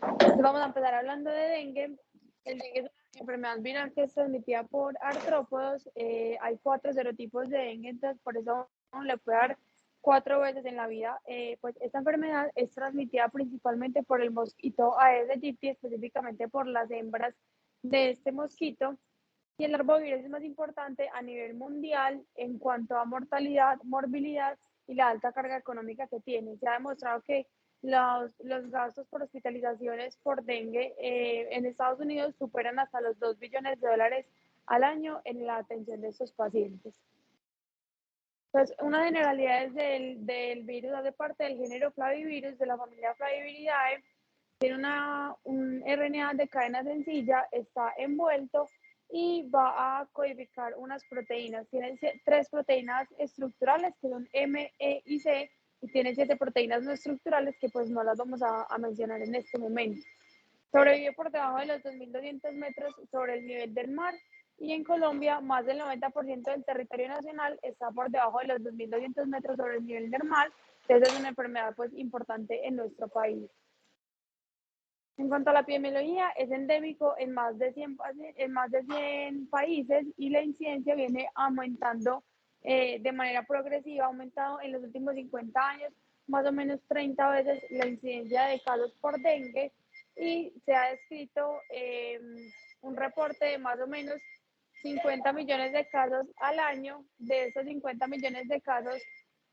Entonces vamos a empezar hablando de dengue. El dengue es una enfermedad viral que es transmitida por artrópodos. Hay 4 serotipos de dengue, entonces por eso uno le puede dar 4 veces en la vida. Pues esta enfermedad es transmitida principalmente por el mosquito Aedes aegypti, específicamente por las hembras de este mosquito. Y el arbovirus es más importante a nivel mundial en cuanto a mortalidad, morbilidad y la alta carga económica que tiene. Se ha demostrado que los gastos por hospitalizaciones por dengue en Estados Unidos superan hasta los 2 billones de dólares al año en la atención de estos pacientes. Entonces, una generalidad del virus hace parte del género Flavivirus de la familia Flaviviridae. Tiene un RNA de cadena sencilla, está envuelto y va a codificar unas proteínas. Tiene 3 proteínas estructurales que son M, E y C, y tiene 7 proteínas no estructurales que pues no las vamos a mencionar en este momento. Sobrevive por debajo de los 2.200 metros sobre el nivel del mar, y en Colombia más del 90% del territorio nacional está por debajo de los 2.200 metros sobre el nivel del mar. Entonces es una enfermedad pues importante en nuestro país. En cuanto a la epidemiología, es endémico en más de 100 países, y la incidencia viene aumentando de manera progresiva. Ha aumentado en los últimos 50 años más o menos 30 veces la incidencia de casos por dengue, y se ha descrito un reporte de más o menos 50 millones de casos al año. De esos 50 millones de casos,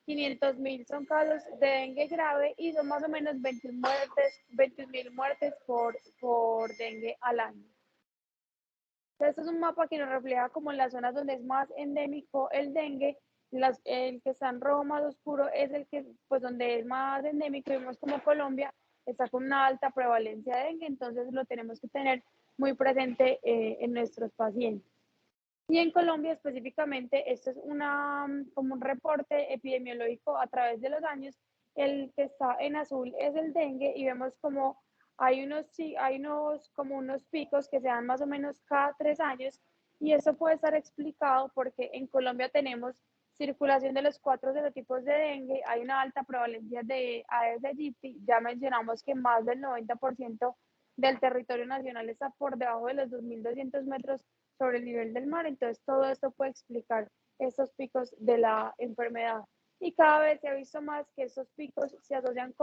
500.000 son casos de dengue grave y son más o menos 21.000 muertes por dengue al año. Este es un mapa que nos refleja como las zonas donde es más endémico el dengue. El que está en rojo más oscuro es el que, pues, donde es más endémico. Vemos como Colombia está con una alta prevalencia de dengue, entonces lo tenemos que tener muy presente en nuestros pacientes. Y en Colombia específicamente, esto es como un reporte epidemiológico a través de los años. El que está en azul es el dengue, y vemos como como unos picos que se dan más o menos cada 3 años, y eso puede estar explicado porque en Colombia tenemos circulación de los 4 serotipos de dengue, hay una alta prevalencia de Aedes aegypti. Ya mencionamos que más del 90% del territorio nacional está por debajo de los 2.200 metros sobre el nivel del mar. Entonces todo esto puede explicar estos picos de la enfermedad, y cada vez se ha visto más que estos picos se asocian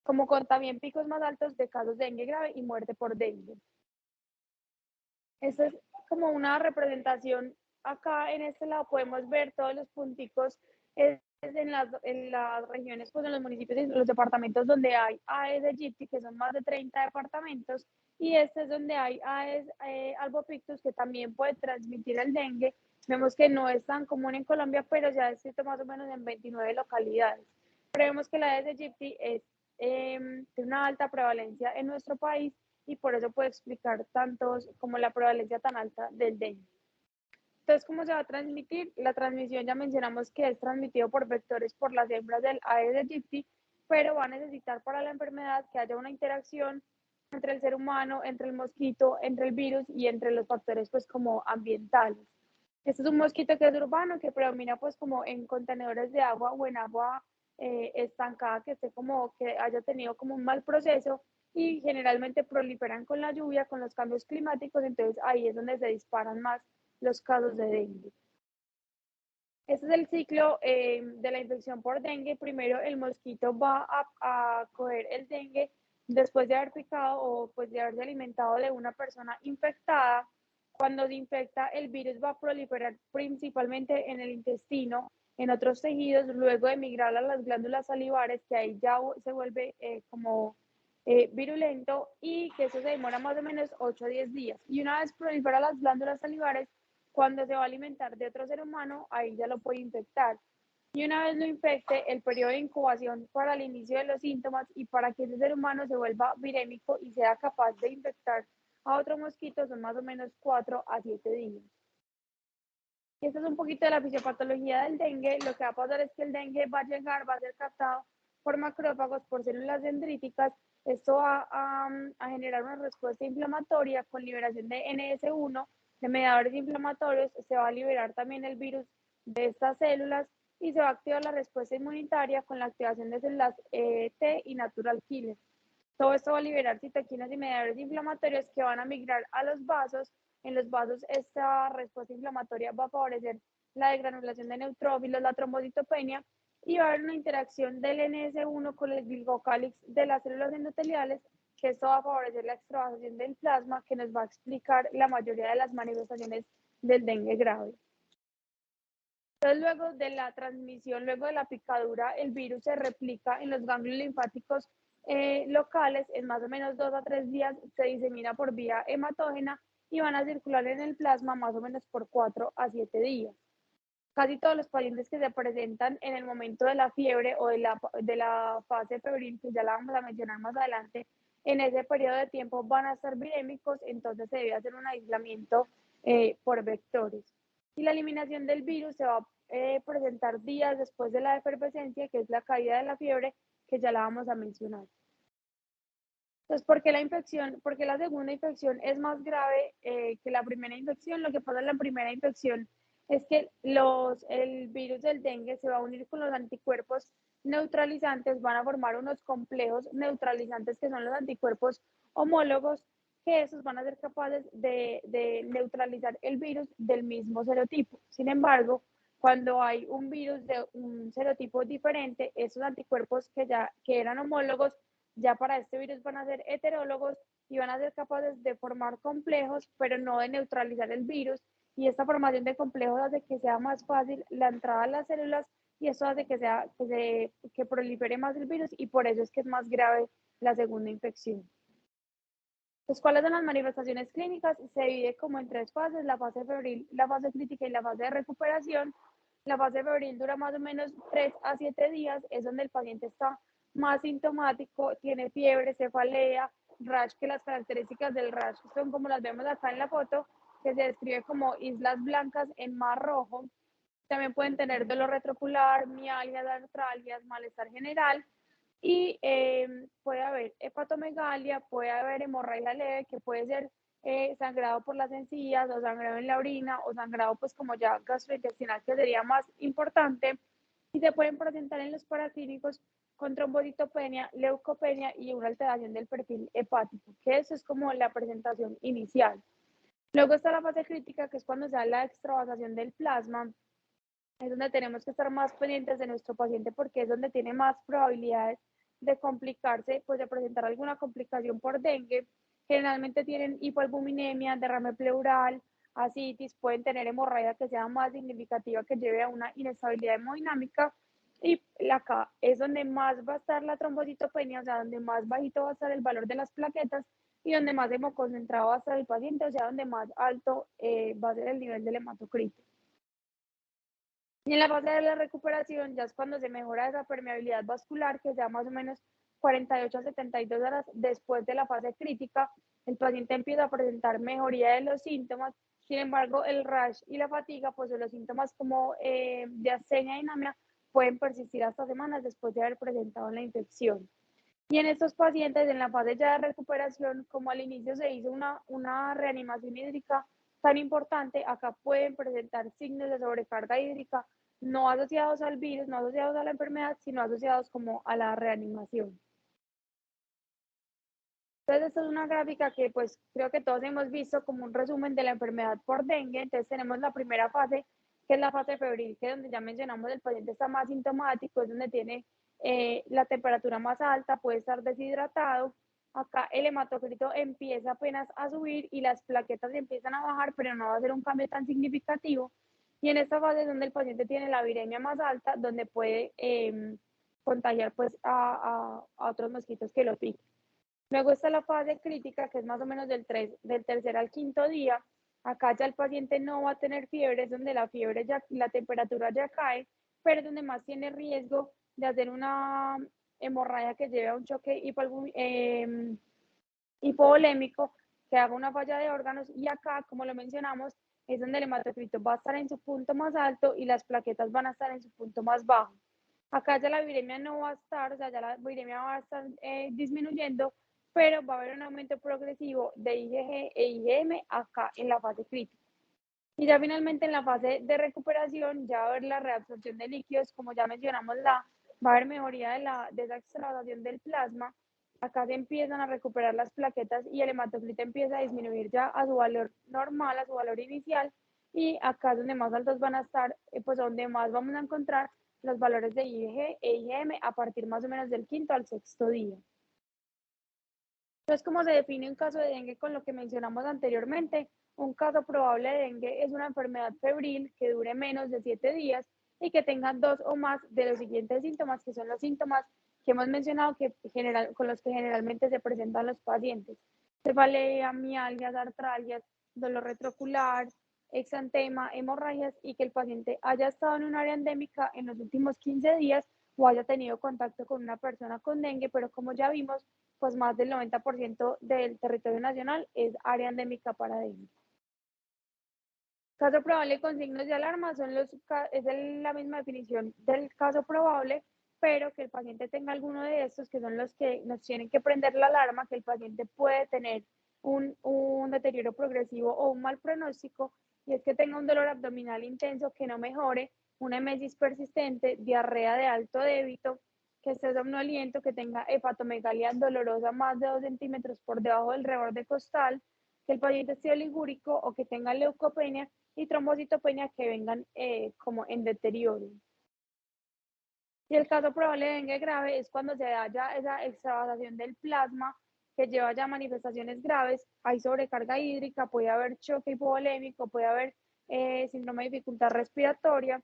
como con también picos más altos de casos de dengue grave y muerte por dengue. Esta es como una representación. Acá en este lado podemos ver todos los punticos en las regiones, pues en los municipios y en los departamentos donde hay Aedes aegypti, que son más de 30 departamentos, y este es donde hay Aedes albopictus, que también puede transmitir el dengue. Vemos que no es tan común en Colombia, pero se ha descrito más o menos en 29 localidades. Pero vemos que la Aedes aegypti tiene una alta prevalencia en nuestro país, y por eso puede explicar tantos como la prevalencia tan alta del dengue. Entonces, ¿cómo se va a transmitir? La transmisión ya mencionamos que es transmitido por vectores por las hembras del Aedes aegypti, pero va a necesitar para la enfermedad que haya una interacción entre el ser humano, entre el mosquito, entre el virus y entre los factores pues como ambientales. Este es un mosquito que es urbano, que predomina pues como en contenedores de agua o en agua estancada, que esté como que haya tenido como un mal proceso, y generalmente proliferan con la lluvia, con los cambios climáticos. Entonces ahí es donde se disparan más los casos de dengue. Este es el ciclo de la infección por dengue. Primero el mosquito va a coger el dengue después de haber picado o pues de haberse alimentado de una persona infectada. Cuando se infecta, el virus va a proliferar principalmente en el intestino, en otros tejidos, luego de migrar a las glándulas salivares, que ahí ya se vuelve como virulento, y que eso se demora más o menos 8 a 10 días. Y una vez prolifera las glándulas salivares, cuando se va a alimentar de otro ser humano, ahí ya lo puede infectar. Y una vez lo infecte, el periodo de incubación para el inicio de los síntomas y para que ese ser humano se vuelva virémico y sea capaz de infectar a otro mosquito son más o menos 4 a 7 días. Y esto es un poquito de la fisiopatología del dengue. Lo que va a pasar es que el dengue va a ser captado por macrófagos, por células dendríticas. Esto va a generar una respuesta inflamatoria con liberación de NS1, de mediadores inflamatorios. Se va a liberar también el virus de estas células, y se va a activar la respuesta inmunitaria con la activación de células T y natural killer. Todo esto va a liberar citoquinas y mediadores inflamatorios que van a migrar a los vasos. En los vasos esta respuesta inflamatoria va a favorecer la degranulación de neutrófilos, la trombocitopenia y va a haber una interacción del NS1 con el glicocálix de las células endoteliales, que esto va a favorecer la extravasación del plasma, que nos va a explicar la mayoría de las manifestaciones del dengue grave. Entonces, luego de la transmisión, luego de la picadura, el virus se replica en los ganglios linfáticos locales. En más o menos 2 a 3 días se disemina por vía hematógena y van a circular en el plasma más o menos por 4 a 7 días. Casi todos los pacientes que se presentan en el momento de la fiebre o de la fase febril, que ya la vamos a mencionar más adelante, en ese periodo de tiempo van a estar virémicos, entonces se debe hacer un aislamiento por vectores. Y la eliminación del virus se va a presentar días después de la efervescencia, que es la caída de la fiebre, que ya la vamos a mencionar. Entonces, ¿por qué la infección? Porque la segunda infección es más grave que la primera infección. Lo que pasa en la primera infección es que el virus del dengue se va a unir con los anticuerpos neutralizantes, van a formar unos complejos neutralizantes que son los anticuerpos homólogos, que esos van a ser capaces de neutralizar el virus del mismo serotipo. Sin embargo, cuando hay un virus de un serotipo diferente, esos anticuerpos que eran homólogos ya para este virus van a ser heterólogos y van a ser capaces de formar complejos, pero no de neutralizar el virus. Y esta formación de complejos hace que sea más fácil la entrada a las células y eso hace que prolifere más el virus y por eso es que es más grave la segunda infección. Pues, ¿cuáles son las manifestaciones clínicas? Se divide como en 3 fases: la fase febril, la fase crítica y la fase de recuperación. La fase febril dura más o menos 3 a 7 días, es donde el paciente está más sintomático, tiene fiebre, cefalea, rash, que las características del rash son como las vemos acá en la foto, que se describe como islas blancas en mar rojo. También pueden tener dolor retrocular, mialgias, artralgias, malestar general y puede haber hepatomegalia, puede haber hemorragia leve, que puede ser sangrado por las encías o sangrado en la orina o sangrado pues como ya gastrointestinal, que sería más importante, y se pueden presentar en los paraclínicos con trombocitopenia, leucopenia y una alteración del perfil hepático, que eso es como la presentación inicial. Luego está la fase crítica, que es cuando se da la extravasación del plasma. Es donde tenemos que estar más pendientes de nuestro paciente porque es donde tiene más probabilidades de complicarse, pues de presentar alguna complicación por dengue. Generalmente tienen hipoalbuminemia, derrame pleural, ascitis, pueden tener hemorragia que sea más significativa, que lleve a una inestabilidad hemodinámica. Y acá es donde más va a estar la trombocitopenia, o sea, donde más bajito va a estar el valor de las plaquetas y donde más hemoconcentrado va a estar el paciente, o sea, donde más alto va a ser el nivel del hematocrito. Y en la fase de la recuperación ya es cuando se mejora esa permeabilidad vascular, que sea más o menos 48 a 72 horas después de la fase crítica. El paciente empieza a presentar mejoría de los síntomas. Sin embargo, el rash y la fatiga, pues los síntomas como de astenia y anemia, pueden persistir hasta semanas después de haber presentado la infección. Y en estos pacientes, en la fase ya de recuperación, como al inicio se hizo una reanimación hídrica tan importante, acá pueden presentar signos de sobrecarga hídrica, no asociados al virus, no asociados a la enfermedad, sino asociados como a la reanimación. Entonces, esta es una gráfica que pues creo que todos hemos visto como un resumen de la enfermedad por dengue. Entonces, tenemos la primera fase, que es la fase febril, que es donde ya mencionamos el paciente está más sintomático, es donde tiene la temperatura más alta, puede estar deshidratado. Acá el hematocrito empieza apenas a subir y las plaquetas empiezan a bajar, pero no va a ser un cambio tan significativo. Y en esta fase es donde el paciente tiene la viremia más alta, donde puede contagiar pues a otros mosquitos que lo piquen. Luego está la fase crítica, que es más o menos del tercer al quinto día. Acá ya el paciente no va a tener fiebre, es donde la temperatura ya cae, pero es donde más tiene riesgo de hacer una hemorragia que lleve a un choque hipovolémico, que haga una falla de órganos. Y acá, como lo mencionamos, es donde el hematocrito va a estar en su punto más alto y las plaquetas van a estar en su punto más bajo. Acá ya la viremia no va a estar, o sea, ya la viremia va a estar disminuyendo, pero va a haber un aumento progresivo de IgG e IgM acá en la fase crítica. Y ya finalmente en la fase de recuperación, ya va a haber la reabsorción de líquidos, como ya mencionamos, va a haber mejoría de esa extravasación del plasma. Acá se empiezan a recuperar las plaquetas y el hematocrito empieza a disminuir ya a su valor normal, a su valor inicial. Y acá es donde más altos van a estar, pues donde más vamos a encontrar los valores de IgG e IgM a partir más o menos del quinto al sexto día. Entonces, ¿cómo se define un caso de dengue con lo que mencionamos anteriormente? Un caso probable de dengue es una enfermedad febril que dure menos de 7 días y que tenga dos o más de los siguientes síntomas, que son los síntomas que hemos mencionado con los que generalmente se presentan los pacientes. Cefalea, mialgias, artralgias, dolor retrocular, exantema, hemorragias y que el paciente haya estado en un área endémica en los últimos 15 días o haya tenido contacto con una persona con dengue, pero como ya vimos, pues más del 90% del territorio nacional es área endémica para dengue. Caso probable con signos de alarma la misma definición del caso probable, pero que el paciente tenga alguno de estos, que son los que nos tienen que prender la alarma, que el paciente puede tener un deterioro progresivo o un mal pronóstico, y es que tenga un dolor abdominal intenso que no mejore, una emesis persistente, diarrea de alto débito, que esté somnoliento, que tenga hepatomegalia dolorosa más de 2 centímetros por debajo del reborde costal, que el paciente esté oligúrico o que tenga leucopenia y trombocitopenia que vengan como en deterioro. Y el caso probable de dengue grave es cuando se da ya esa extravasación del plasma que lleva ya manifestaciones graves, hay sobrecarga hídrica, puede haber choque hipovolémico, puede haber síndrome de dificultad respiratoria,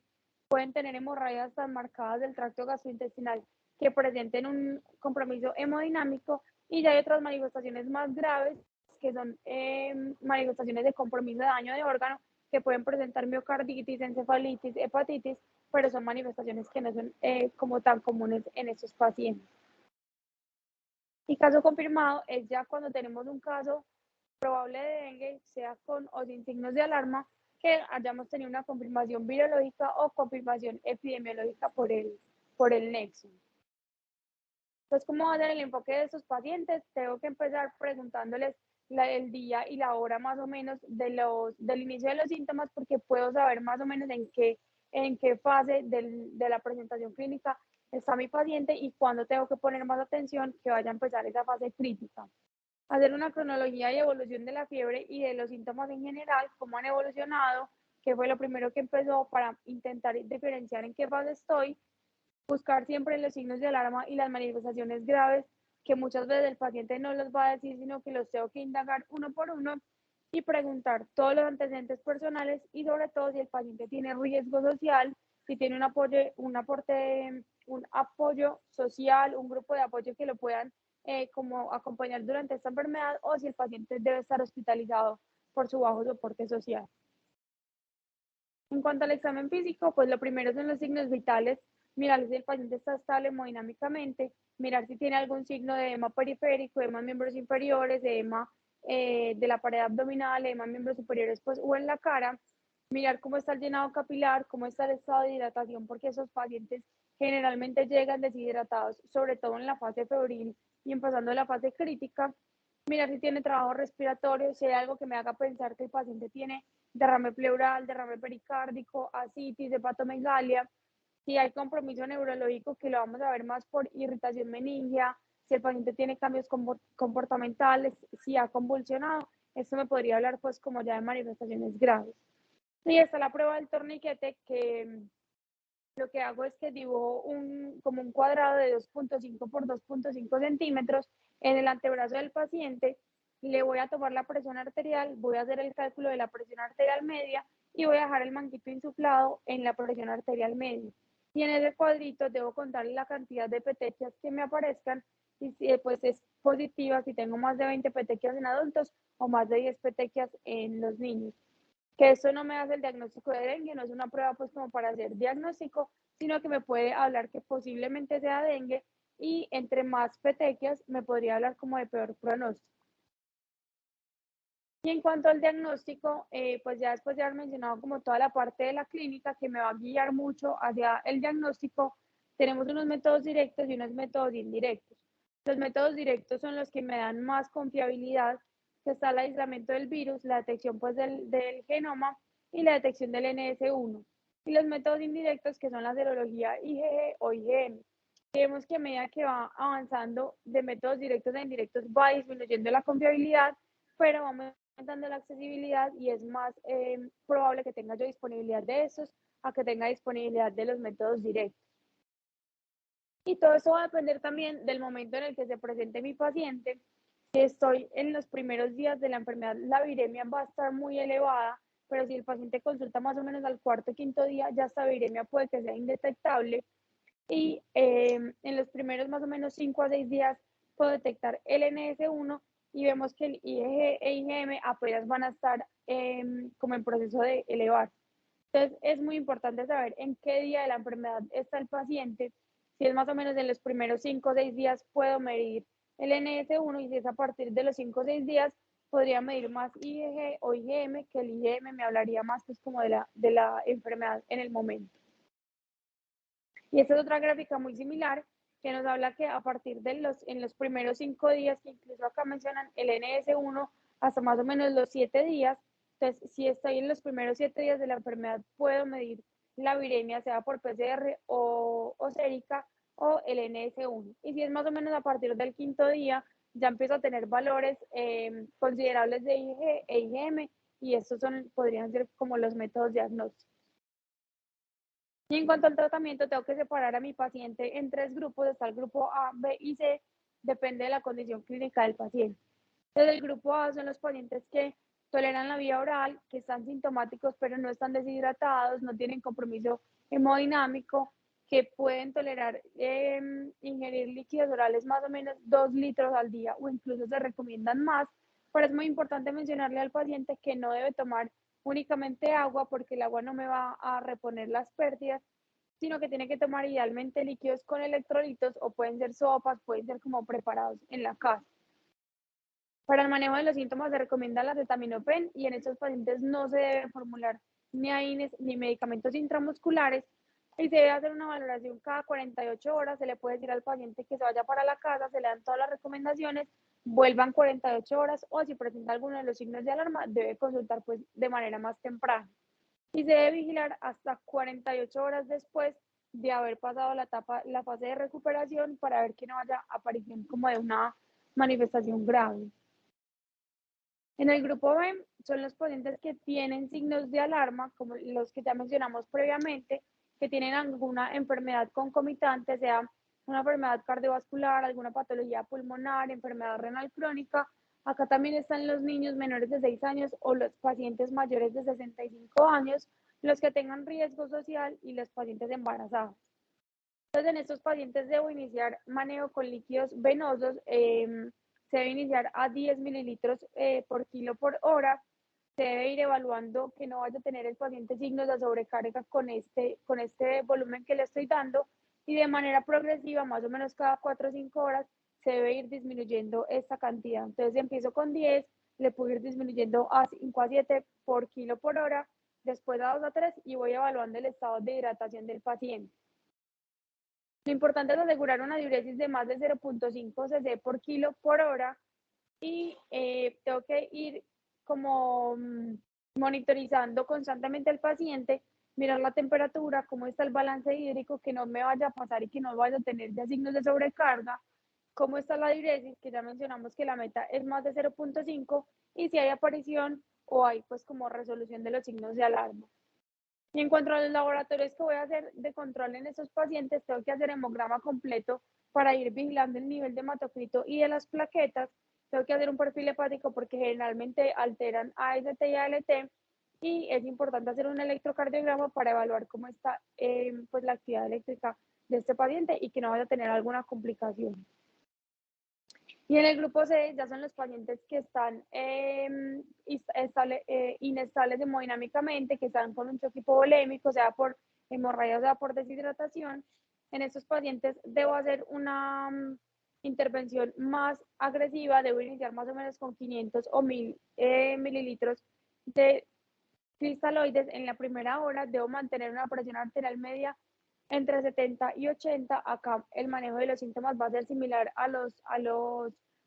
pueden tener hemorragias tan marcadas del tracto gastrointestinal que presenten un compromiso hemodinámico y ya hay otras manifestaciones más graves que son manifestaciones de compromiso de daño de órgano que pueden presentar miocarditis, encefalitis, hepatitis, pero son manifestaciones que no son como tan comunes en estos pacientes. Y caso confirmado es ya cuando tenemos un caso probable de dengue, sea con o sin signos de alarma, que hayamos tenido una confirmación virológica o confirmación epidemiológica por el nexo. Entonces, ¿cómo va a ser el enfoque de estos pacientes? Tengo que empezar preguntándoles el día y la hora más o menos del inicio de los síntomas, porque puedo saber más o menos en qué fase de la presentación clínica está mi paciente y cuándo tengo que poner más atención que vaya a empezar esa fase crítica. Hacer una cronología y evolución de la fiebre y de los síntomas en general, cómo han evolucionado, qué fue lo primero que empezó para intentar diferenciar en qué fase estoy, buscar siempre los signos de alarma y las manifestaciones graves que muchas veces el paciente no los va a decir, sino que los tengo que indagar uno por uno y preguntar todos los antecedentes personales y sobre todo si el paciente tiene riesgo social, si tiene un apoyo social, un grupo de apoyo que lo puedan como acompañar durante esta enfermedad o si el paciente debe estar hospitalizado por su bajo soporte social. En cuanto al examen físico, pues lo primero son los signos vitales, mirar si el paciente está estable hemodinámicamente, mirar si tiene algún signo de edema periférico, edema en miembros inferiores, edema de la pared abdominal, edema en miembros superiores pues, o en la cara, mirar cómo está el llenado capilar, cómo está el estado de hidratación, porque esos pacientes generalmente llegan deshidratados, sobre todo en la fase febril y empezando la fase crítica, mirar si tiene trabajo respiratorio, si hay algo que me haga pensar que el paciente tiene derrame pleural, derrame pericárdico, ascitis, hepatomegalia. Si hay compromiso neurológico, que lo vamos a ver más por irritación meningia, si el paciente tiene cambios comportamentales, si ha convulsionado, esto me podría hablar pues como ya de manifestaciones graves. Y está la prueba del torniquete, que lo que hago es que dibujo como un cuadrado de 2.5 por 2.5 centímetros en el antebrazo del paciente, le voy a tomar la presión arterial, voy a hacer el cálculo de la presión arterial media y voy a dejar el manguito insuflado en la presión arterial media. Y en ese cuadrito debo contar la cantidad de petequias que me aparezcan y si pues es positiva si tengo más de 20 petequias en adultos o más de 10 petequias en los niños, que esto no me hace el diagnóstico de dengue, no es una prueba pues como para hacer diagnóstico, sino que me puede hablar que posiblemente sea dengue y entre más petequias me podría hablar como de peor pronóstico. Y en cuanto al diagnóstico, pues ya después de haber mencionado como toda la parte de la clínica que me va a guiar mucho hacia el diagnóstico, tenemos unos métodos directos y unos métodos indirectos. Los métodos directos son los que me dan más confiabilidad, que está el aislamiento del virus, la detección pues del genoma y la detección del NS1. Y los métodos indirectos, que son la serología IgG o IgM. Vemos que a medida que va avanzando de métodos directos a indirectos va disminuyendo la confiabilidad, pero va aumentando la accesibilidad y es más probable que tenga yo disponibilidad de estos a que tenga disponibilidad de los métodos directos. Y todo eso va a depender también del momento en el que se presente mi paciente. Si estoy en los primeros días de la enfermedad, la viremia va a estar muy elevada, pero si el paciente consulta más o menos al cuarto o quinto día, ya esta viremia puede que sea indetectable. Y en los primeros más o menos 5 a 6 días puedo detectar el NS1 y vemos que el IgG e IgM apenas van a estar como en proceso de elevar. Entonces, es muy importante saber en qué día de la enfermedad está el paciente. Si es más o menos en los primeros 5 o 6 días, puedo medir el NS1 y si es a partir de los 5 o 6 días, podría medir más IgG o IgM, que el IgM me hablaría más pues como de la enfermedad en el momento. Y esta es otra gráfica muy similar que nos habla que a partir de en los primeros 5 días, que incluso acá mencionan el NS1, hasta más o menos los 7 días, entonces si estoy en los primeros 7 días de la enfermedad, puedo medir la viremia, sea por PCR o sérica, o el NS1. Y si es más o menos a partir del quinto día, ya empiezo a tener valores considerables de IgG e IgM, y estos podrían ser como los métodos diagnósticos. Y en cuanto al tratamiento, tengo que separar a mi paciente en 3 grupos. Está el grupo A, B y C, depende de la condición clínica del paciente. Entonces, el grupo A son los pacientes que toleran la vía oral, que están sintomáticos pero no están deshidratados, no tienen compromiso hemodinámico, que pueden tolerar ingerir líquidos orales más o menos 2 litros al día o incluso se recomiendan más. Pero es muy importante mencionarle al paciente que no debe tomar únicamente agua porque el agua no me va a reponer las pérdidas, sino que tiene que tomar idealmente líquidos con electrolitos o pueden ser sopas, pueden ser como preparados en la casa. Para el manejo de los síntomas se recomienda la acetaminofén y en estos pacientes no se debe formular ni AINES ni medicamentos intramusculares y se debe hacer una valoración cada 48 horas. Se le puede decir al paciente que se vaya para la casa, se le dan todas las recomendaciones, vuelvan 48 horas o si presenta alguno de los signos de alarma debe consultar pues de manera más temprana. Y se debe vigilar hasta 48 horas después de haber pasado la fase de recuperación para ver que no haya aparición como de una manifestación grave. En el grupo B son los pacientes que tienen signos de alarma, como los que ya mencionamos previamente, que tienen alguna enfermedad concomitante, sea una enfermedad cardiovascular, alguna patología pulmonar, enfermedad renal crónica. Acá también están los niños menores de 6 años o los pacientes mayores de 65 años, los que tengan riesgo social y los pacientes embarazados. Entonces, en estos pacientes debo iniciar manejo con líquidos venosos. Se debe iniciar a 10 mililitros por kilo por hora. Se debe ir evaluando que no vaya a tener el paciente signos de sobrecarga con este volumen que le estoy dando y de manera progresiva, más o menos cada 4 o 5 horas, se debe ir disminuyendo esta cantidad. Entonces empiezo con 10, le puedo ir disminuyendo a 5 a 7 por kilo por hora, después a 2 a 3 y voy evaluando el estado de hidratación del paciente. Lo importante es asegurar una diuresis de más de 0.5 cc por kilo por hora y tengo que ir como monitorizando constantemente al paciente, mirar la temperatura, cómo está el balance hídrico, que no me vaya a pasar y que no vaya a tener ya signos de sobrecarga, cómo está la diuresis, que ya mencionamos que la meta es más de 0.5 y si hay aparición o hay pues como resolución de los signos de alarma. Y en cuanto a los laboratorios que voy a hacer de control en esos pacientes, tengo que hacer hemograma completo para ir vigilando el nivel de hematocrito y de las plaquetas. Tengo que hacer un perfil hepático porque generalmente alteran AST y ALT. Y es importante hacer un electrocardiograma para evaluar cómo está pues la actividad eléctrica de este paciente y que no vaya a tener alguna complicación. Y en el grupo C ya son los pacientes que están inestables hemodinámicamente, que están con un choque hipovolémico, sea por hemorragia, sea por deshidratación. En estos pacientes debo hacer una intervención más agresiva, debo iniciar más o menos con 500 o 1000 mililitros de cristaloides en la primera hora, debo mantener una presión arterial media entre 70 y 80. Acá el manejo de los síntomas va a ser similar a los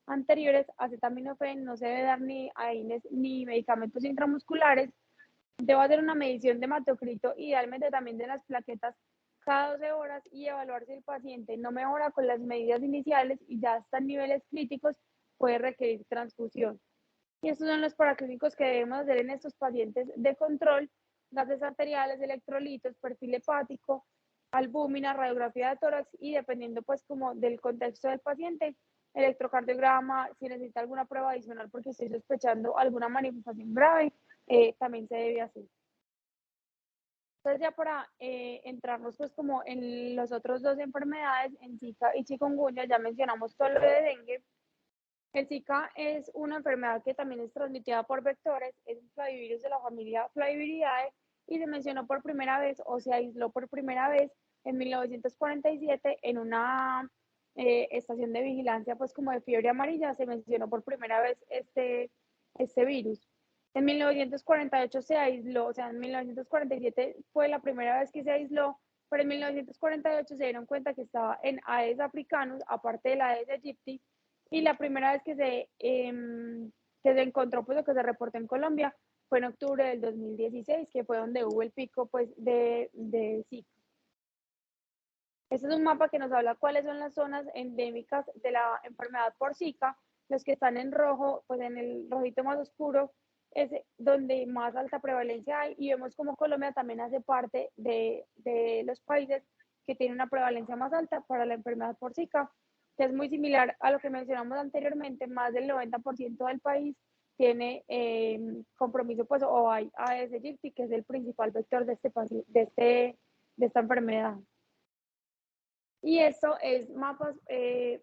anteriores. Acetaminofén, no se debe dar ni AINES ni medicamentos intramusculares. Debo hacer una medición de hematocrito, idealmente también de las plaquetas cada 12 horas y evaluar si el paciente no mejora con las medidas iniciales y ya está en niveles críticos, puede requerir transfusión. Y estos son los paraclínicos que debemos hacer en estos pacientes de control: gases arteriales, electrolitos, perfil hepático, albúmina, radiografía de tórax y dependiendo pues como del contexto del paciente, electrocardiograma, si necesita alguna prueba adicional porque estoy sospechando alguna manifestación grave, también se debe hacer. Entonces ya para entrarnos pues como en los otros dos enfermedades, en Zika y chikungunya, ya mencionamos todo lo de dengue. El Zika es una enfermedad que también es transmitida por vectores, es un flavivirus de la familia Flaviviridae y se mencionó por primera vez o se aisló por primera vez en 1947 en una estación de vigilancia pues como de fiebre amarilla, se mencionó por primera vez este virus. En 1948 se aisló, o sea, en 1947 fue la primera vez que se aisló, pero en 1948 se dieron cuenta que estaba en Aedes africanus, aparte del Aedes aegypti, y la primera vez que se encontró, pues lo que se reportó en Colombia, fue en octubre del 2016, que fue donde hubo el pico pues de Zika. Este es un mapa que nos habla cuáles son las zonas endémicas de la enfermedad por Zika. Los que están en rojo, pues en el rojito más oscuro, es donde más alta prevalencia hay, y vemos como Colombia también hace parte de los países que tienen una prevalencia más alta para la enfermedad por Zika, que es muy similar a lo que mencionamos anteriormente. Más del 90% del país tiene compromiso, pues, o hay Aedes aegypti, que es el principal vector de esta enfermedad. Y eso es mapas,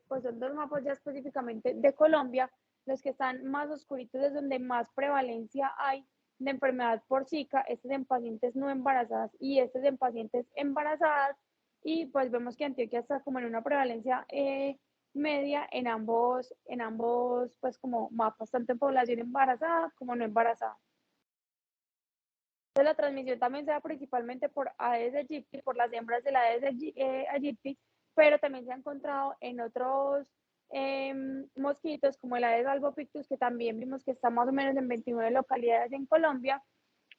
pues son dos mapas ya específicamente de Colombia. Los que están más oscuritos es donde más prevalencia hay de enfermedad por Zika. Este es en pacientes no embarazadas y este es en pacientes embarazadas. Y pues vemos que Antioquia está como en una prevalencia media en ambos, pues como mapas, tanto en población embarazada como no embarazada. Entonces, la transmisión también se da principalmente por Aedes aegypti, por las hembras de la Aedes aegypti, pero también se ha encontrado en otros mosquitos como el Aedes albopictus, que también vimos que está más o menos en 29 localidades en Colombia.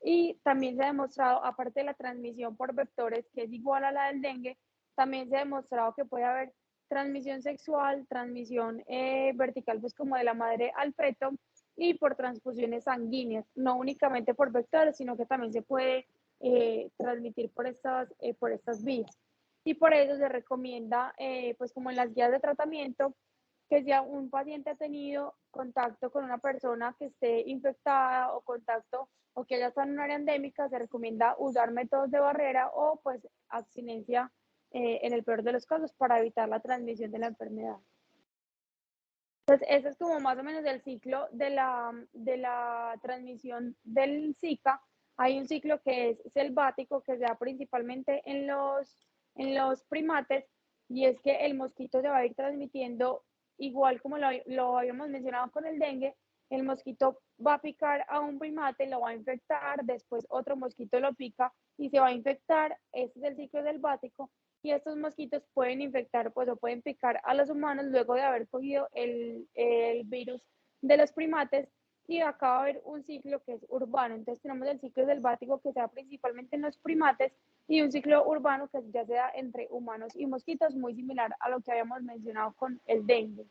Y también se ha demostrado, aparte de la transmisión por vectores, que es igual a la del dengue, también se ha demostrado que puede haber transmisión sexual, transmisión vertical, pues como de la madre al feto, y por transfusiones sanguíneas, no únicamente por vectores, sino que también se puede transmitir por estas vías. Y por eso se recomienda, pues como en las guías de tratamiento, que si un paciente ha tenido contacto con una persona que esté infectada o contacto o que haya estado en un área endémica, se recomienda usar métodos de barrera o pues abstinencia en el peor de los casos para evitar la transmisión de la enfermedad. Entonces, ese es como más o menos el ciclo de la transmisión del Zika. Hay un ciclo que es selvático, que se da principalmente en los primates, y es que el mosquito se va a ir transmitiendo igual como lo habíamos mencionado con el dengue. El mosquito va a picar a un primate, lo va a infectar, después otro mosquito lo pica y se va a infectar. Este es el ciclo selvático, y estos mosquitos pueden infectar pues o pueden picar a los humanos luego de haber cogido el virus de los primates, y acá va a haber un ciclo que es urbano. Entonces tenemos el ciclo selvático que se da principalmente en los primates y un ciclo urbano que ya se da entre humanos y mosquitos, muy similar a lo que habíamos mencionado con el dengue.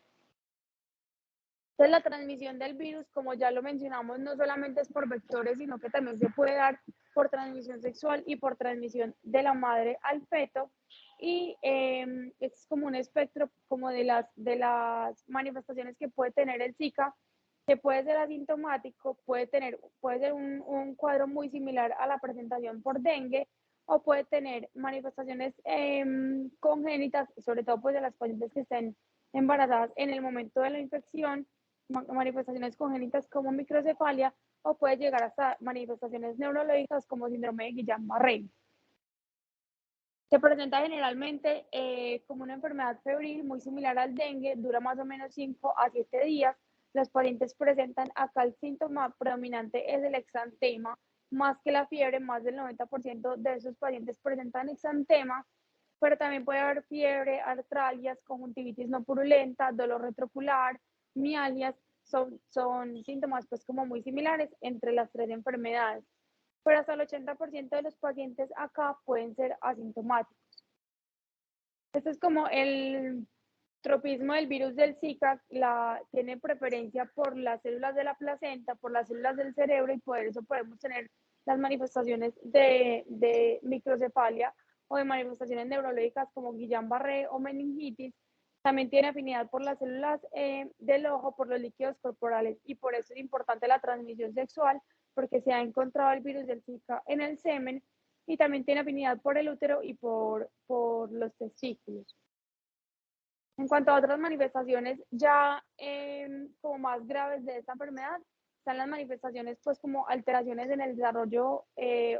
Entonces, la transmisión del virus, como ya lo mencionamos, no solamente es por vectores, sino que también se puede dar por transmisión sexual y por transmisión de la madre al feto. Y es como un espectro como de las manifestaciones que puede tener el Zika, que puede ser asintomático, puede ser un cuadro muy similar a la presentación por dengue, o puede tener manifestaciones congénitas, sobre todo pues de las pacientes que estén embarazadas en el momento de la infección, manifestaciones congénitas como microcefalia, o puede llegar hasta manifestaciones neurológicas como síndrome de Guillain-Barré. Se presenta generalmente como una enfermedad febril muy similar al dengue, dura más o menos 5 a 7 días. Los pacientes presentan, acá el síntoma predominante es el exantema, más que la fiebre. Más del 90% de esos pacientes presentan exantema, pero también puede haber fiebre, artralgias, conjuntivitis no purulenta, dolor retrocular, mialgias. Son síntomas pues como muy similares entre las tres enfermedades. pero hasta el 80% de los pacientes acá pueden ser asintomáticos. Este es como el tropismo del virus del Zika, tiene preferencia por las células de la placenta, por las células del cerebro, y por eso podemos tener las manifestaciones de microcefalia o de manifestaciones neurológicas como Guillain-Barré o meningitis. También tiene afinidad por las células del ojo, por los líquidos corporales, y por eso es importante la transmisión sexual, porque se ha encontrado el virus del Zika en el semen, y también tiene afinidad por el útero y por los testículos. En cuanto a otras manifestaciones ya como más graves de esta enfermedad, están las manifestaciones pues como alteraciones en el desarrollo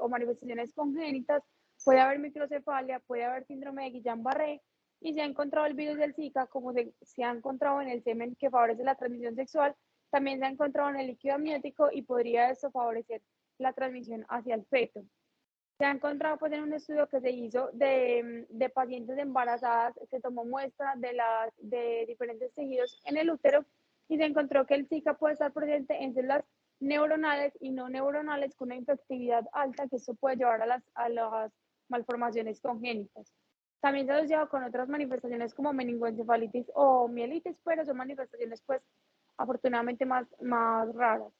o manifestaciones congénitas. Puede haber microcefalia, puede haber síndrome de Guillain-Barré, y se ha encontrado el virus del Zika, como se ha encontrado en el semen que favorece la transmisión sexual, también se ha encontrado en el líquido amniótico y podría eso favorecer la transmisión hacia el feto. Se ha encontrado pues en un estudio que se hizo de pacientes embarazadas, se tomó muestra de diferentes tejidos en el útero y se encontró que el Zika puede estar presente en células neuronales y no neuronales con una infectividad alta, que eso puede llevar a las malformaciones congénitas. También se ha asociado con otras manifestaciones como meningoencefalitis o mielitis, pero son manifestaciones pues afortunadamente más raras.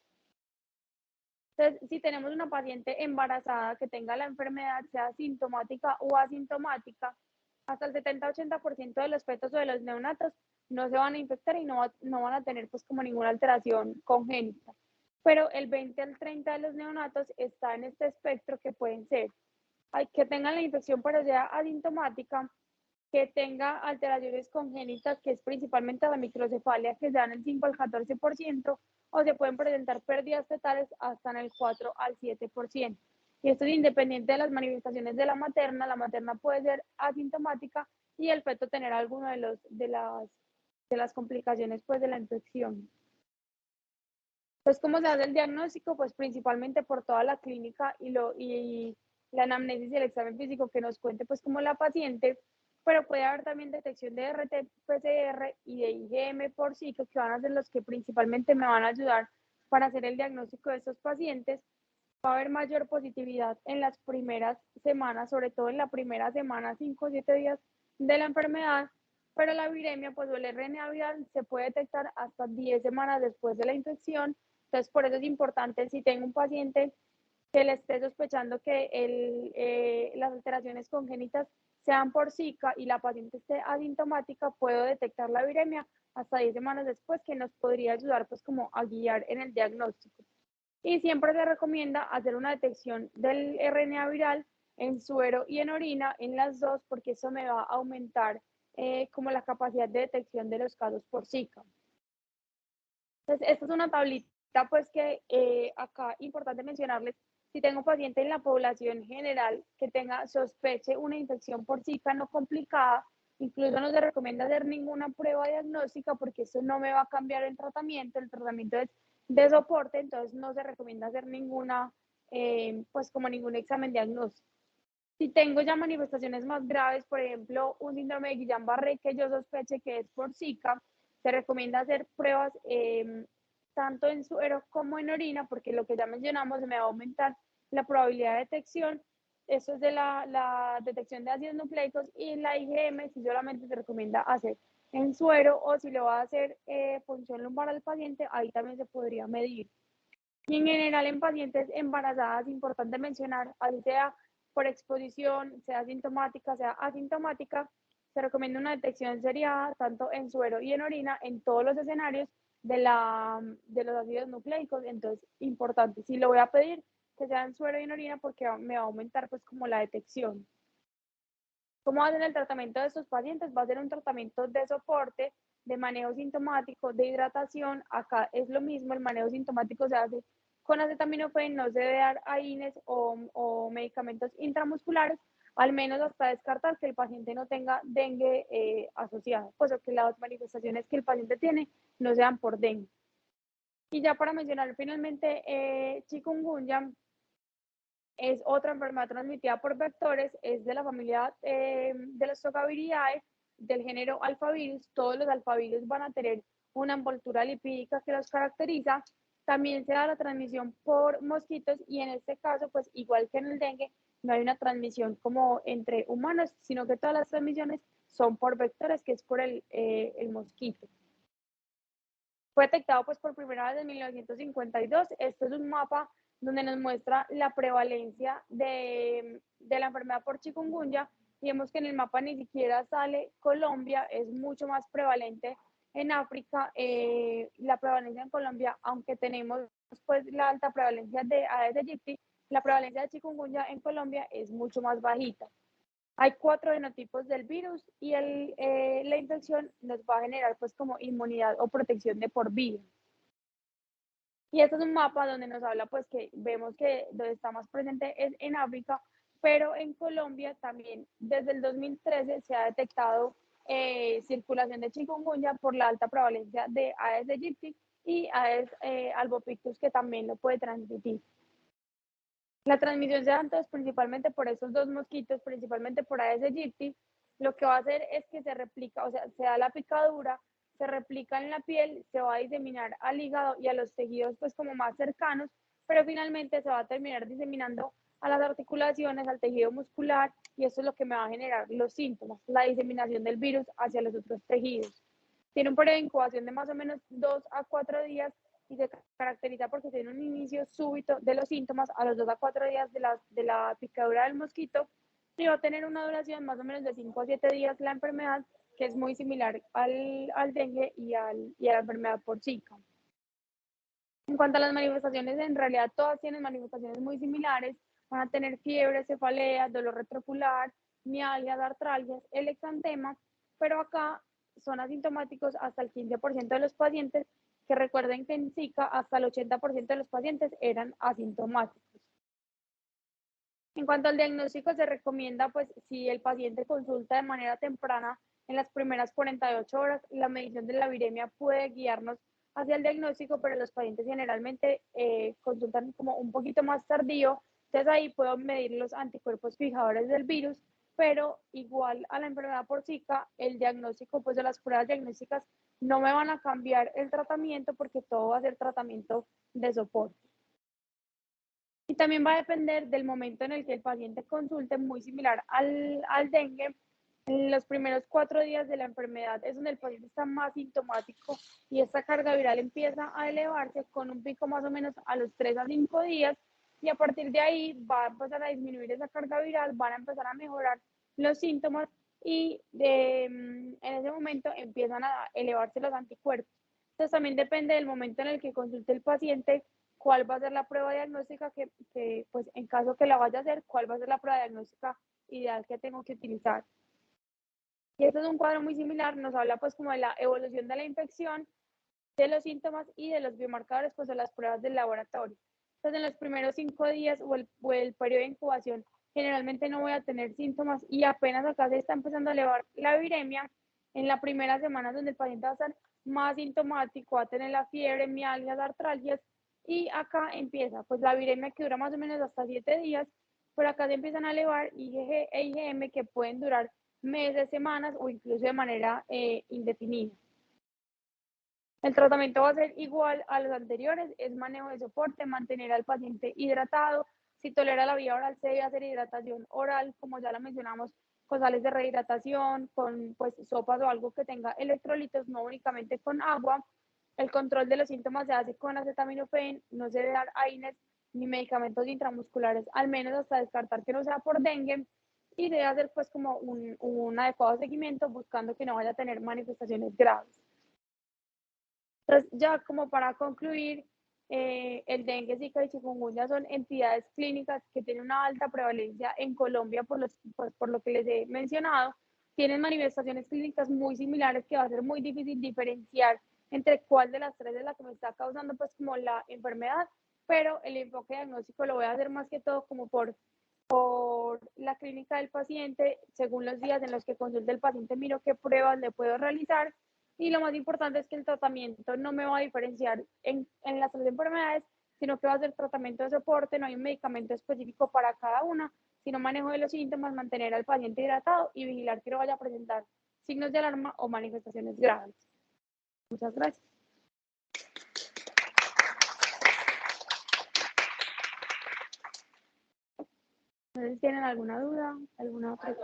Entonces, si tenemos una paciente embarazada que tenga la enfermedad, sea sintomática o asintomática, hasta el 70-80% de los fetos o de los neonatos no se van a infectar y no van a tener pues como ninguna alteración congénita. Pero el 20 al 30 de los neonatos está en este espectro, que pueden ser que tengan la infección pero sea asintomática, que tenga alteraciones congénitas, que es principalmente la microcefalia, que se dan el 5 al 14%, o se pueden presentar pérdidas fetales hasta en el 4 al 7%. Y esto es independiente de las manifestaciones de la materna. La materna puede ser asintomática y el feto tener alguna de las complicaciones pues, de la infección. Pues, ¿cómo se hace el diagnóstico? Pues principalmente por toda la clínica y la anamnesis y el examen físico que nos cuente pues como la paciente, pero puede haber también detección de RT-PCR y de IgM por Zika, que van a ser los que principalmente me van a ayudar para hacer el diagnóstico de estos pacientes. Va a haber mayor positividad en las primeras semanas, sobre todo en la primera semana, 5 o 7 días de la enfermedad, pero la viremia, pues el RNA viral se puede detectar hasta 10 semanas después de la infección. Entonces, por eso es importante, si tengo un paciente que le esté sospechando que las alteraciones congénitas sean por Zika y la paciente esté asintomática, puedo detectar la viremia hasta 10 semanas después, que nos podría ayudar pues como a guiar en el diagnóstico. Y siempre se recomienda hacer una detección del RNA viral en suero y en orina, en las dos, porque eso me va a aumentar como la capacidad de detección de los casos por Zika. Entonces, esta es una tablita pues que acá importante mencionarles. Si tengo paciente en la población general que sospeche una infección por Zika no complicada, incluso no se recomienda hacer ninguna prueba diagnóstica, porque eso no me va a cambiar el tratamiento es de soporte, entonces no se recomienda hacer pues como ningún examen diagnóstico. Si tengo ya manifestaciones más graves, por ejemplo, un síndrome de Guillain-Barré que yo sospeche que es por Zika, se recomienda hacer pruebas tanto en suero como en orina, porque lo que ya mencionamos me va a aumentar la probabilidad de detección. Eso es de la detección de ácidos nucleicos, y la IgM si solamente se recomienda hacer en suero, o si le va a hacer punción lumbar al paciente, ahí también se podría medir. Y en general en pacientes embarazadas, importante mencionar, así sea por exposición, sea sintomática, sea asintomática, se recomienda una detección seriada tanto en suero y en orina en todos los escenarios de los ácidos nucleicos. Entonces, importante, si lo voy a pedir, que sea en suero y en orina, porque me va a aumentar pues como la detección. ¿Cómo hacen el tratamiento de estos pacientes? Va a ser un tratamiento de soporte, de manejo sintomático, de hidratación. Acá es lo mismo, el manejo sintomático se hace con acetaminofén, no se debe dar AINES o medicamentos intramusculares, al menos hasta descartar que el paciente no tenga dengue asociada, pues o que las manifestaciones que el paciente tiene no sean por dengue. Y ya para mencionar finalmente, chikungunya es otra enfermedad transmitida por vectores, es de la familia de los Tocaviridae, del género alfavirus. Todos los alfavirus van a tener una envoltura lipídica que los caracteriza. También se da la transmisión por mosquitos y en este caso, pues igual que en el dengue, no hay una transmisión como entre humanos, sino que todas las transmisiones son por vectores, que es por el mosquito. Fue detectado pues por primera vez en 1952. Este es un mapa donde nos muestra la prevalencia de la enfermedad por chikungunya. Y vemos que en el mapa ni siquiera sale Colombia, es mucho más prevalente en África. La prevalencia en Colombia, aunque tenemos pues la alta prevalencia de Aedes aegypti, la prevalencia de chikungunya en Colombia es mucho más bajita. Hay 4 genotipos del virus y la infección nos va a generar pues como inmunidad o protección de por vida. Y este es un mapa donde nos habla pues que vemos que donde está más presente es en África, pero en Colombia también desde el 2013 se ha detectado circulación de chikungunya por la alta prevalencia de Aedes aegypti y Aedes albopictus, que también lo puede transmitir. La transmisión se da entonces principalmente por esos dos mosquitos, principalmente por Aedes aegypti. Lo que va a hacer es que se replica, o sea, se da la picadura, se replica en la piel, se va a diseminar al hígado y a los tejidos pues como más cercanos, pero finalmente se va a terminar diseminando a las articulaciones, al tejido muscular, y eso es lo que me va a generar los síntomas, la diseminación del virus hacia los otros tejidos. Tiene un periodo de incubación de más o menos 2 a 4 días y se caracteriza porque tiene un inicio súbito de los síntomas a los 2 a 4 días de la picadura del mosquito, y va a tener una duración más o menos de 5 a 7 días la enfermedad, que es muy similar al dengue y a la enfermedad por Zika. En cuanto a las manifestaciones, en realidad todas tienen manifestaciones muy similares. Van a tener fiebre, cefalea, dolor retrocular, mialgias, artralgias, el exantema, pero acá son asintomáticos hasta el 15% de los pacientes, que recuerden que en Zika hasta el 80% de los pacientes eran asintomáticos. En cuanto al diagnóstico, se recomienda, pues, si el paciente consulta de manera temprana en las primeras 48 horas, la medición de la viremia puede guiarnos hacia el diagnóstico, pero los pacientes generalmente consultan como un poquito más tardío, entonces ahí puedo medir los anticuerpos fijadores del virus, pero igual a la enfermedad por Zika, el diagnóstico, pues de las pruebas diagnósticas no me van a cambiar el tratamiento porque todo va a ser tratamiento de soporte. Y también va a depender del momento en el que el paciente consulte, muy similar al dengue. En los primeros 4 días de la enfermedad es donde el paciente está más sintomático y esta carga viral empieza a elevarse con un pico más o menos a los 3 a 5 días, y a partir de ahí va a empezar a disminuir esa carga viral, van a empezar a mejorar los síntomas y en ese momento empiezan a elevarse los anticuerpos. Entonces también depende del momento en el que consulte el paciente cuál va a ser la prueba diagnóstica pues en caso que la vaya a hacer, cuál va a ser la prueba diagnóstica ideal que tengo que utilizar. Y este es un cuadro muy similar, nos habla pues como de la evolución de la infección, de los síntomas y de los biomarcadores, pues de las pruebas del laboratorio. Entonces en los primeros 5 días o el periodo de incubación generalmente no voy a tener síntomas, y apenas acá se está empezando a elevar la viremia. En la primera semana donde el paciente va a estar más sintomático, va a tener la fiebre, mialgias, artralgias, y acá empieza pues la viremia, que dura más o menos hasta 7 días, pero acá se empiezan a elevar IgG e IgM, que pueden durar meses, semanas o incluso de manera indefinida. El tratamiento va a ser igual a los anteriores, es manejo de soporte, mantener al paciente hidratado. Si tolera la vía oral, se debe hacer hidratación oral, como ya la mencionamos, con sales de rehidratación, con pues sopas o algo que tenga electrolitos, no únicamente con agua. El control de los síntomas se hace con acetaminofén, no se debe dar AINES ni medicamentos intramusculares, al menos hasta descartar que no sea por dengue, y debe hacer pues como un adecuado seguimiento, buscando que no vaya a tener manifestaciones graves. Entonces, ya como para concluir, el dengue, zika y chikungunya son entidades clínicas que tienen una alta prevalencia en Colombia por lo que les he mencionado. Tienen manifestaciones clínicas muy similares, que va a ser muy difícil diferenciar entre cuál de las tres es la que me está causando pues como la enfermedad, pero el enfoque diagnóstico lo voy a hacer más que todo como por la clínica del paciente. Según los días en los que consulte el paciente, miro qué pruebas le puedo realizar, y lo más importante es que el tratamiento no me va a diferenciar en las tres enfermedades, sino que va a ser tratamiento de soporte, no hay un medicamento específico para cada una, sino manejo de los síntomas, mantener al paciente hidratado y vigilar que no vaya a presentar signos de alarma o manifestaciones graves. Muchas gracias. No sé si tienen alguna duda, alguna otra.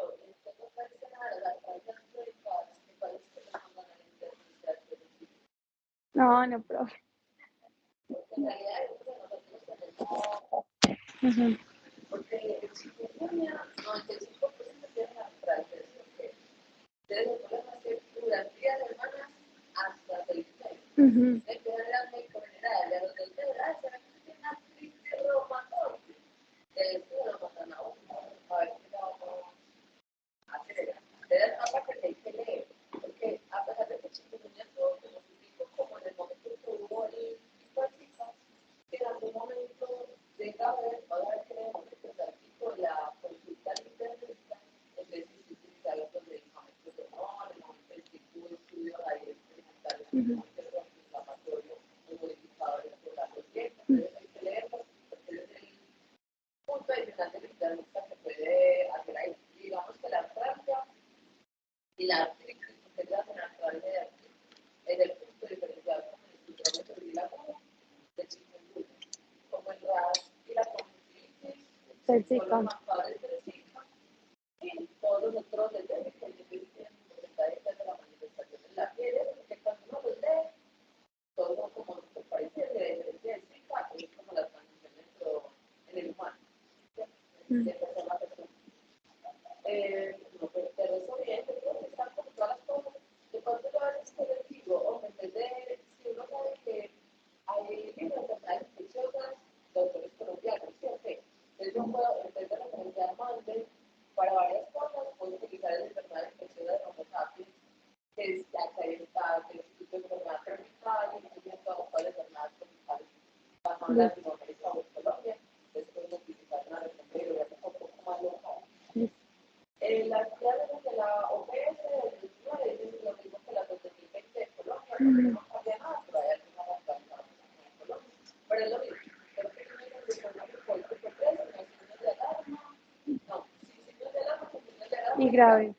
No, no, profe. Ujú. Ujú. Ujú. Tóxico. Mm. Listo. Listo. Ujú. Y grave.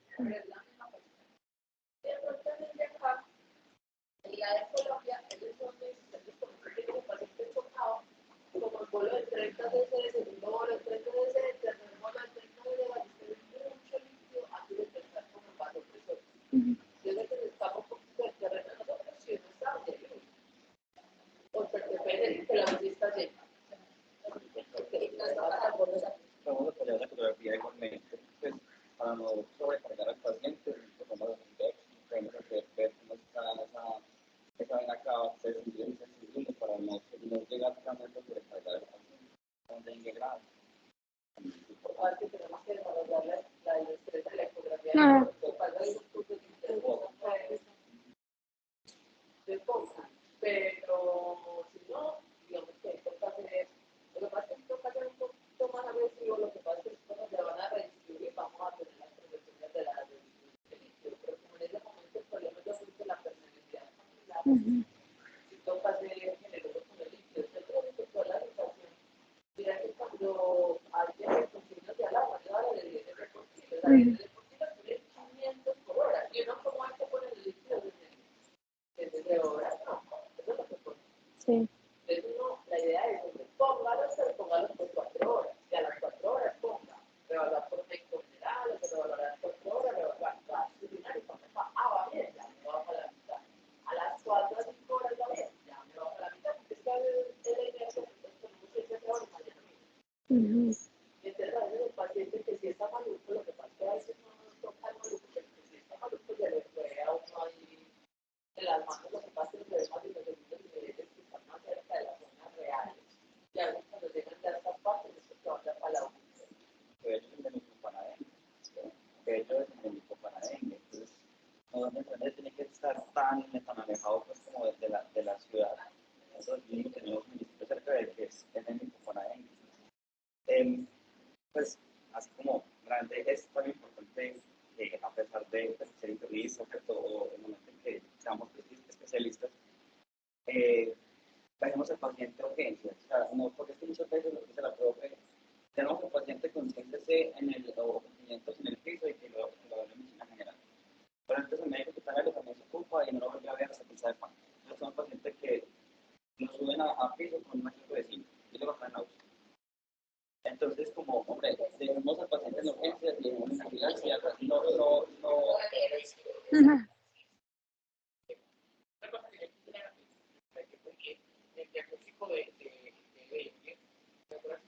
Ujú. Vamos a apoyar la fotografía igualmente, pues, para no sobrecargar al paciente, vamos a hacer, ver cómo está esa vena acá, se sensible para no llegar realmente a sobrecargar al paciente, con dengue grave. Ah, ujú. Ujú. Sí. Ujú. De hecho, es endémico para dengue. De hecho, es endémico para dengue. Entonces, no tiene que estar tan alejado pues, como de la ciudad. Nosotros mismos tenemos un municipio cerca de que es endémico para dengue. Pues, así como realmente es tan importante que a pesar de pues, ser internistas, o el momento en que seamos especialistas, dejemos al paciente a urgencias. O sea, no, porque es que muchas veces lo que dice la profe, tenemos al paciente consciente en el, o movimientos en el piso y que lo ven en medicina general. Pero entonces el médico que está en también se ocupa y no lo vuelve a ver hasta que sabe cuándo. Entonces son pacientes que lo suben a piso con un equipo de 5 y luego están en náusea. Entonces, como, hombre, debemos tipo de dengue, nosotros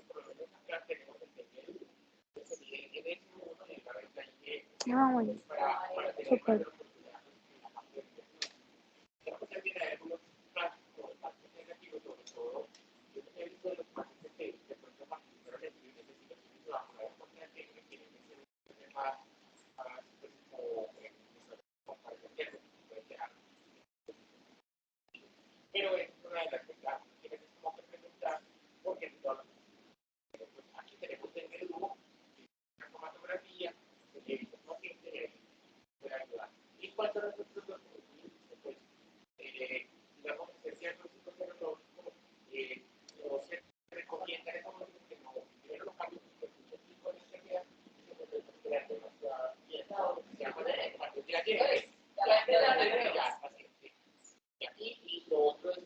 por lo menos acá tenemos el dengue, que se mide en S1 y en la venta y Bueno, para tener súper. mayor oportunidad en la parte de infección. Tenemos también algunos casos, casos negativos, sobre todo, yo he visto de los pacientes que de pronto participaron en investigaciones de vacunar contra el dengue, que tienen que ser más, pues, como, para entenderlo, puede ser algo. Pero es una de las cosas que tienes que preguntar, porque pues, aquí tenemos el menú, una cromatografía, el paciente puede ayudar. Y cuando nosotros los pues, digamos, el diagnóstico serológico, no se recomienda en ese momento que no primero los cambios de tipo de enfermedad, que se puede crear demasiada dieta, o se llama cuando ya llega, ya el paciente. Y lo otro es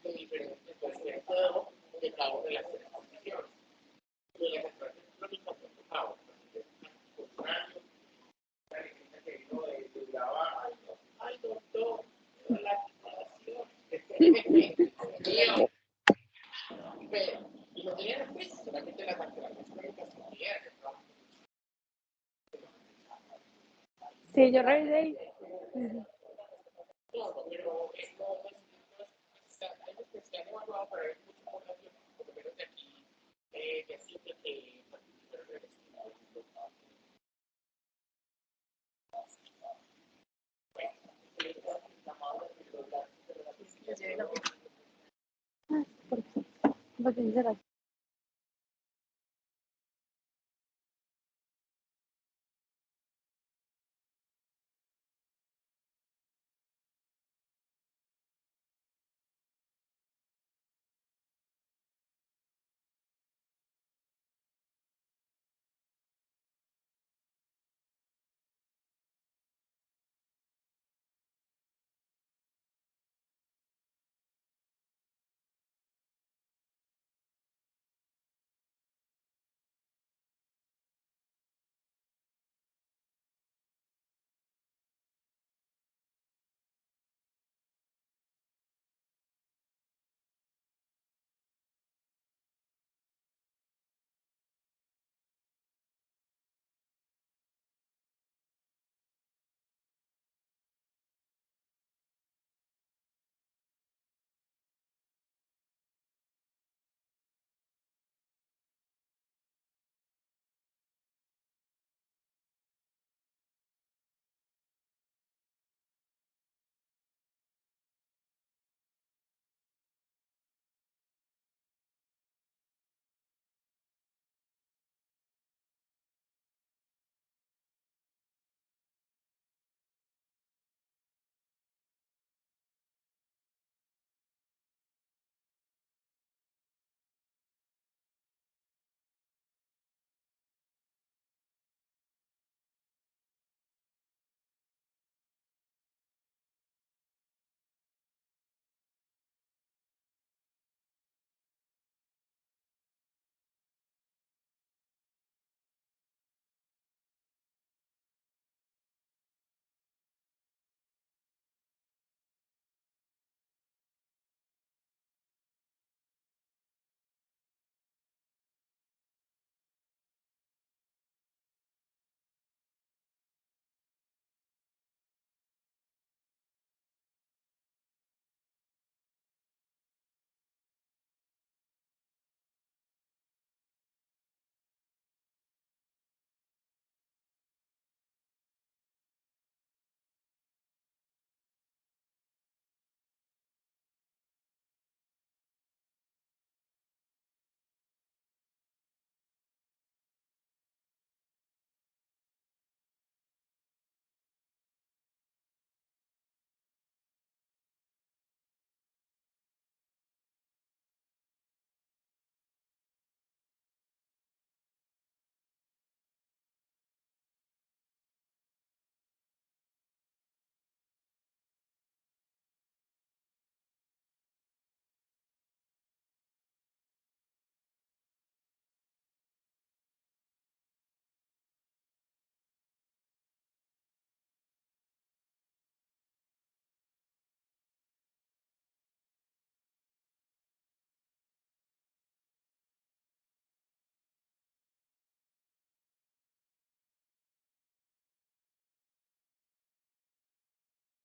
lo diferente, pues, de cada una de las tres condiciones. Pero las expresiones crónicas son tocadas, contrario, la alimenta que vino de duraba al doctor, la situación, pero, y no tenía respuesta, solamente las alteraciones crónicas son ciertas, ¿no? Sí, yo revisé y... Todo, pero hay algo que se han evaluado para ver mucha población, por lo menos de aquí, de aquí que participaron en el estudio. ¿Por qué? ¿Por qué será?